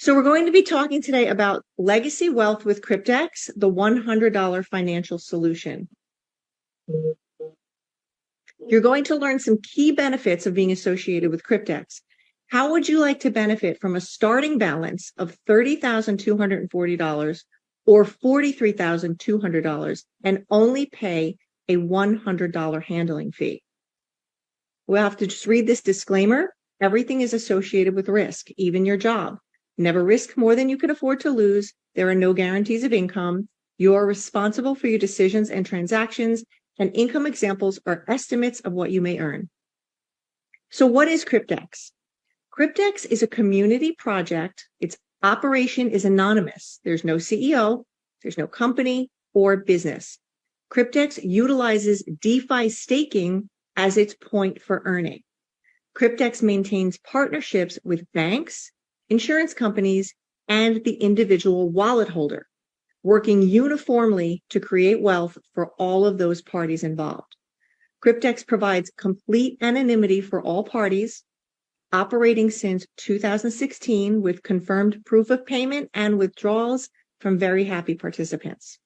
So we're going to be talking today about legacy wealth with Cryptex, the $100 financial solution. You're going to learn some key benefits of being associated with Cryptex. How would you like to benefit from a starting balance of $30,240 or $43,200 and only pay a $100 handling fee? We'll have to just read this disclaimer. Everything is associated with risk, even your job. Never risk more than you can afford to lose. There are no guarantees of income. You are responsible for your decisions and transactions, and income examples are estimates of what you may earn. So what is Cryptex? Cryptex is a community project. Its operation is anonymous. There's no CEO, there's no company or business. Cryptex utilizes DeFi staking as its point for earning. Cryptex maintains partnerships with banks, insurance companies, and the individual wallet holder, working uniformly to create wealth for all of those parties involved. Cryptex provides complete anonymity for all parties, operating since 2016 with confirmed proof of payment and withdrawals from very happy participants.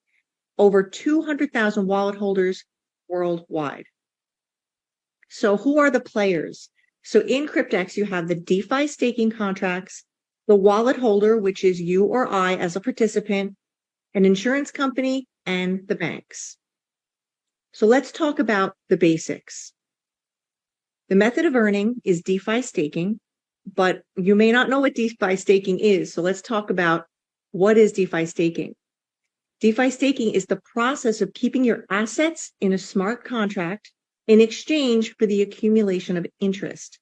Over 200,000 wallet holders worldwide. So who are the players? So in Cryptex, you have the DeFi staking contracts, the wallet holder, which is you or I as a participant, an insurance company, and the banks. So let's talk about the basics. The method of earning is DeFi staking, but you may not know what DeFi staking is. So let's talk about what is DeFi staking. DeFi staking is the process of keeping your assets in a smart contract in exchange for the accumulation of interest.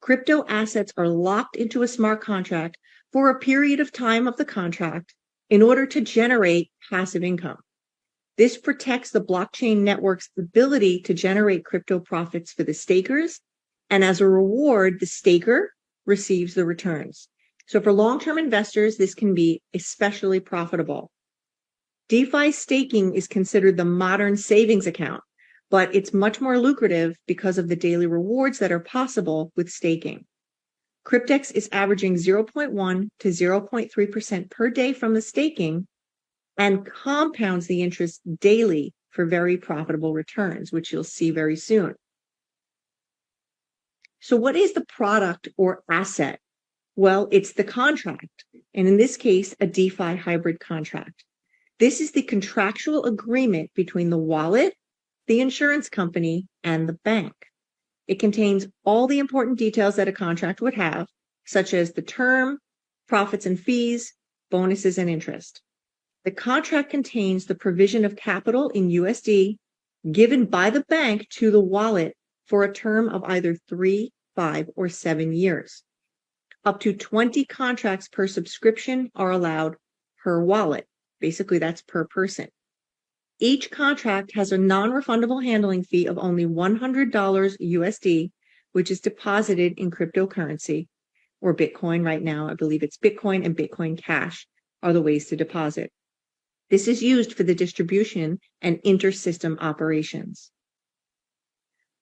Crypto assets are locked into a smart contract for a period of time of the contract in order to generate passive income. This protects the blockchain network's ability to generate crypto profits for the stakers, and as a reward, the staker receives the returns. So for long-term investors, this can be especially profitable. DeFi staking is considered the modern savings account, but it's much more lucrative because of the daily rewards that are possible with staking. Cryptex is averaging 0.1 to 0.3% per day from the staking and compounds the interest daily for very profitable returns, which you'll see very soon. So what is the product or asset? Well, it's the contract, and in this case, a DeFi hybrid contract. This is the contractual agreement between the wallet, the insurance company, and the bank. It contains all the important details that a contract would have, such as the term, profits and fees, bonuses, and interest. The contract contains the provision of capital in USD given by the bank to the wallet for a term of either 3, 5, or 7 years. Up to 20 contracts per subscription are allowed per wallet. Basically, that's per person. Each contract has a non-refundable handling fee of only $100 USD, which is deposited in cryptocurrency or Bitcoin right now. I believe it's Bitcoin and Bitcoin Cash are the ways to deposit. This is used for the distribution and inter-system operations.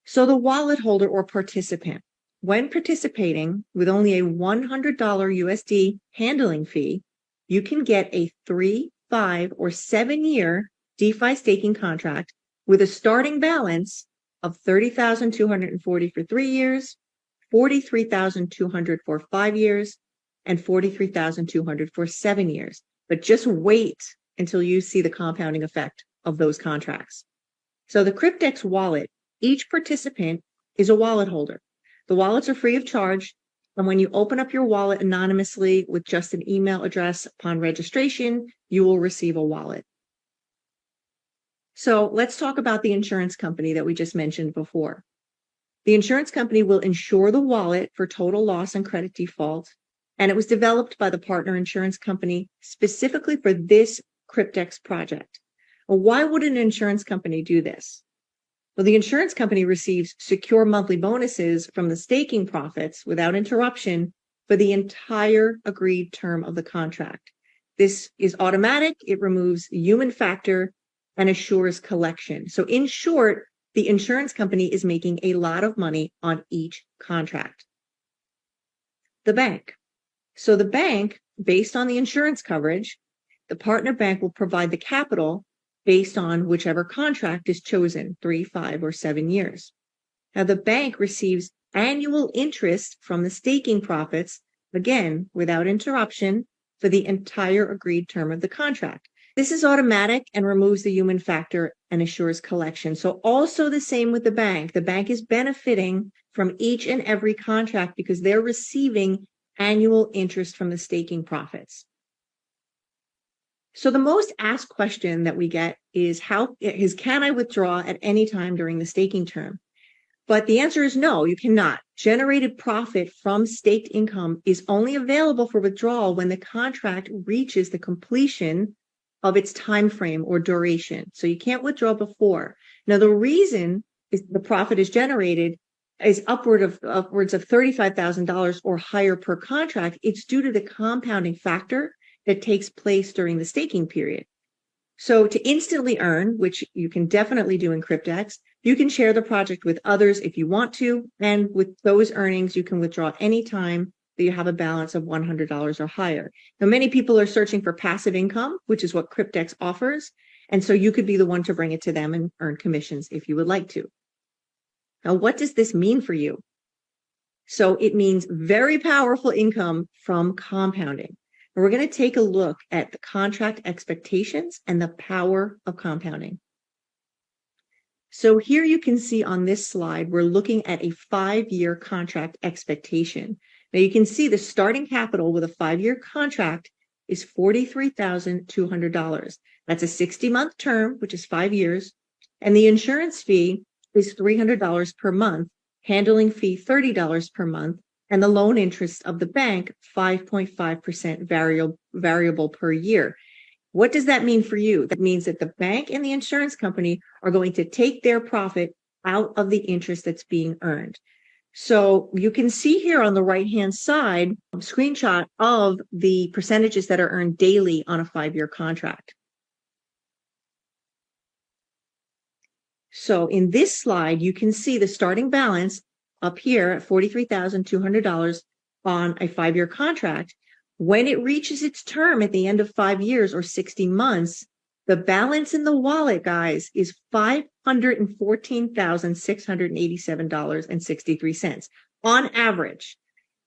So the wallet holder or participant, when participating with only a $100 USD handling fee, you can get a 3, 5, or 7-year DeFi staking contract with a starting balance of $30,240 for 3 years, $43,200 for 5 years, and $43,200 for 7 years. But just wait until you see the compounding effect of those contracts. So the Cryptex wallet, each participant is a wallet holder. The wallets are free of charge. And when you open up your wallet anonymously with just an email address upon registration, you will receive a wallet. So let's talk about the insurance company that we just mentioned before. The insurance company will insure the wallet for total loss and credit default, and it was developed by the partner insurance company specifically for this Cryptex project. Well, why would an insurance company do this? Well, the insurance company receives secure monthly bonuses from the staking profits without interruption for the entire agreed term of the contract. This is automatic. It removes the human factor and assures collection. So in short, the insurance company is making a lot of money on each contract. The bank. So the bank based on the insurance coverage, the partner bank will provide the capital based on whichever contract is chosen, 3, 5, or 7 years. Now, the bank receives annual interest from the staking profits, again, without interruption, for the entire agreed term of the contract. This is automatic and removes the human factor and assures collection. So also the same with the bank. The bank is benefiting from each and every contract because they're receiving annual interest from the staking profits. So the most asked question that we get is can I withdraw at any time during the staking term? But the answer is no, you cannot. Generated profit from staked income is only available for withdrawal when the contract reaches the completion of its time frame or duration. So you can't withdraw before. Now, the reason is the profit is generated is upwards of $35,000 or higher per contract. It's due to the compounding factor that takes place during the staking period. So to instantly earn, which you can definitely do in Cryptex, you can share the project with others if you want to, and with those earnings, you can withdraw anytime that you have a balance of $100 or higher. Now, many people are searching for passive income, which is what Cryptex offers, and so you could be the one to bring it to them and earn commissions if you would like to. Now, what does this mean for you? So it means very powerful income from compounding. And we're going to take a look at the contract expectations and the power of compounding. So here you can see on this slide, we're looking at a 5-year contract expectation. Now you can see the starting capital with a 5-year contract is $43,200. That's a 60-month term, which is 5 years. And the insurance fee is $300 per month, handling fee $30 per month, and the loan interest of the bank, 5.5% variable per year. What does that mean for you? That means that the bank and the insurance company are going to take their profit out of the interest that's being earned. So you can see here on the right-hand side, a screenshot of the percentages that are earned daily on a 5-year contract. So in this slide, you can see the starting balance up here at $43,200 on a 5-year contract. When it reaches its term at the end of 5 years or 60 months, the balance in the wallet, guys, is $514,687.63 on average.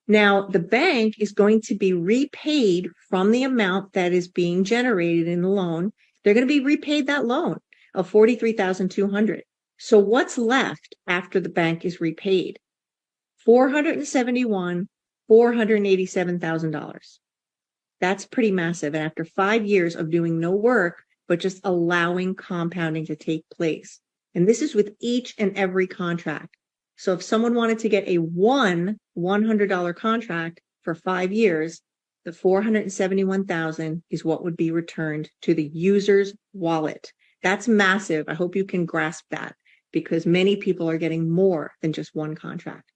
Now, the bank is going to be repaid from the amount that is being generated in the loan. They're going to be repaid that loan of $43,200. So what's left after the bank is repaid? $487,000. That's pretty massive. And after 5 years of doing no work, but just allowing compounding to take place. And this is with each and every contract. So if someone wanted to get a $100 contract for 5 years, the $471,000 is what would be returned to the user's wallet. That's massive. I hope you can grasp that because many people are getting more than just one contract.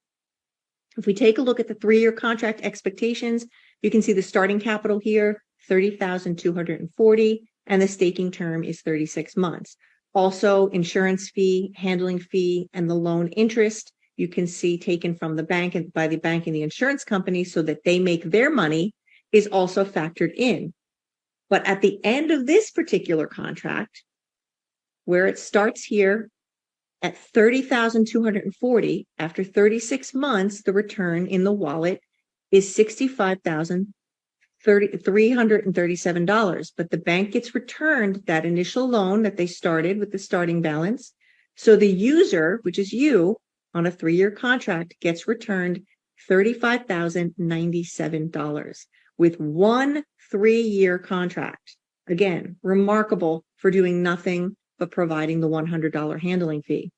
If we take a look at the 3-year contract expectations, you can see the starting capital here, $30,240, and the staking term is 36 months. Also, insurance fee, handling fee, and the loan interest, you can see taken from the bank and by the bank and the insurance company so that they make their money is also factored in. But at the end of this particular contract, where it starts here at $30,240, after 36 months, the return in the wallet is $65,337. But the bank gets returned that initial loan that they started with the starting balance. So the user, which is you, on a 3-year contract, gets returned $35,097 with one 3-year contract. Again, remarkable for doing nothing but providing the $100 handling fee.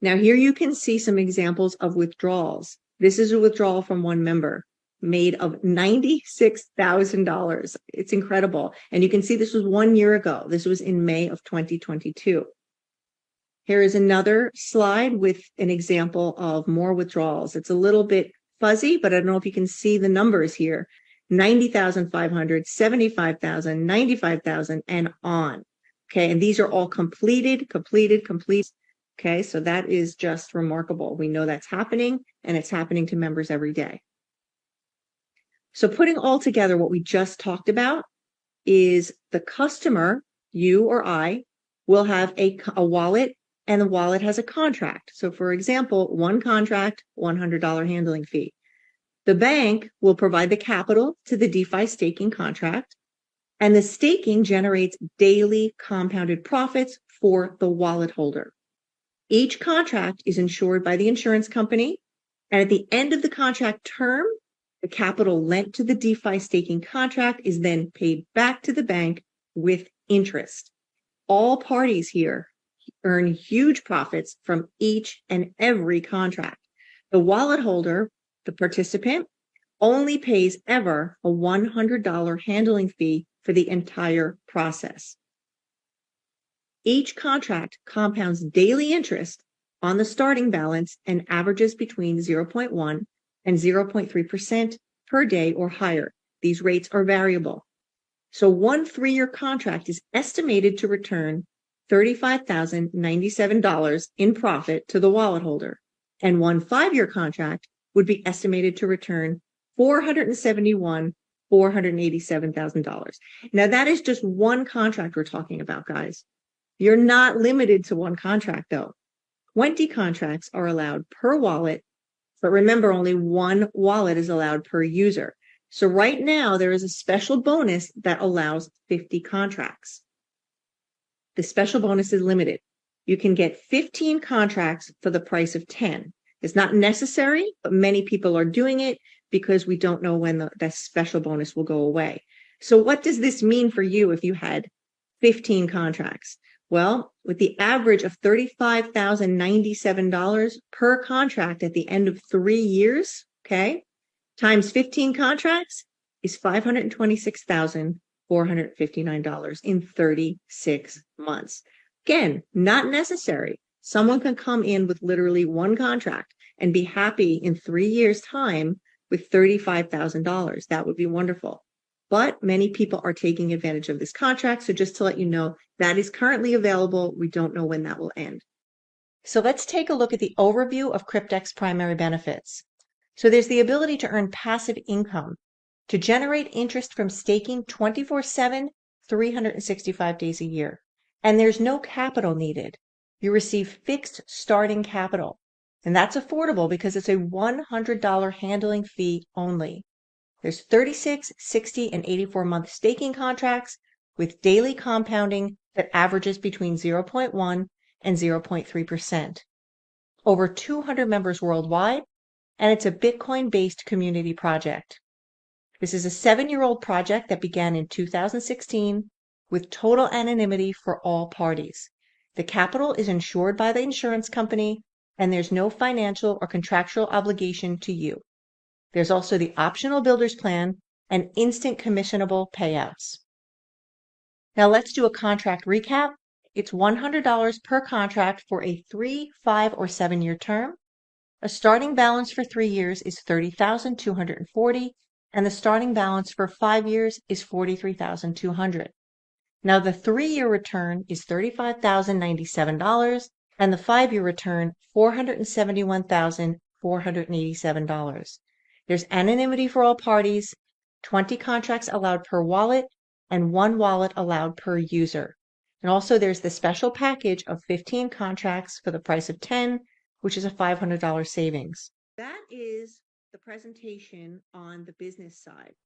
Now here you can see some examples of withdrawals. This is a withdrawal from one member made of $96,000. It's incredible. And you can see this was 1 year ago. This was in May of 2022. Here is another slide with an example of more withdrawals. It's a little bit fuzzy, but I don't know if you can see the numbers here. 90,500, 75,000, 95,000, and on. Okay, and these are all completed. Okay, so that is just remarkable. We know that's happening, and it's happening to members every day. So putting all together what we just talked about is the customer, you or I, will have a wallet, and the wallet has a contract. So for example, one contract, $100 handling fee. The bank will provide the capital to the DeFi staking contract, and the staking generates daily compounded profits for the wallet holder. Each contract is insured by the insurance company, and at the end of the contract term, the capital lent to the DeFi staking contract is then paid back to the bank with interest. All parties here earn huge profits from each and every contract. The wallet holder, the participant, only pays ever a $100 handling fee for the entire process. Each contract compounds daily interest on the starting balance and averages between 0.1 and 0.3% per day or higher. These rates are variable. So one 3-year contract is estimated to return $35,097 in profit to the wallet holder, and one 5-year contract would be estimated to return $487,000. Now that is just one contract we're talking about, guys. You're not limited to one contract though. 20 contracts are allowed per wallet, but remember, only one wallet is allowed per user. So right now there is a special bonus that allows 50 contracts. The special bonus is limited. You can get 15 contracts for the price of 10. It's not necessary, but many people are doing it because we don't know when that special bonus will go away. So what does this mean for you if you had 15 contracts? Well, with the average of $35,097 per contract at the end of 3 years, okay, times 15 contracts is $526,459 in 36 months. Again, not necessary. Someone can come in with literally one contract and be happy in 3 years' time with $35,000. That would be wonderful. But many people are taking advantage of this contract. So just to let you know, that is currently available. We don't know when that will end. So let's take a look at the overview of Cryptex primary benefits. So there's the ability to earn passive income, to generate interest from staking 24/7, 365 days a year. And there's no capital needed. You receive fixed starting capital. And that's affordable because it's a $100 handling fee only. There's 36, 60, and 84-month staking contracts with daily compounding that averages between 0.1 and 0.3%. Over 200 members worldwide, and it's a Bitcoin-based community project. This is a 7-year-old project that began in 2016 with total anonymity for all parties. The capital is insured by the insurance company, and there's no financial or contractual obligation to you. There's also the optional builder's plan and instant commissionable payouts. Now let's do a contract recap. It's $100 per contract for a 3, 5, or 7-year term. A starting balance for 3 years is $30,240, and the starting balance for 5 years is $43,200. Now the 3-year return is $35,097, and the 5-year return $471,487. There's anonymity for all parties, 20 contracts allowed per wallet, and 1 wallet allowed per user. And also there's the special package of 15 contracts for the price of 10, which is a $500 savings. That is the presentation on the business side.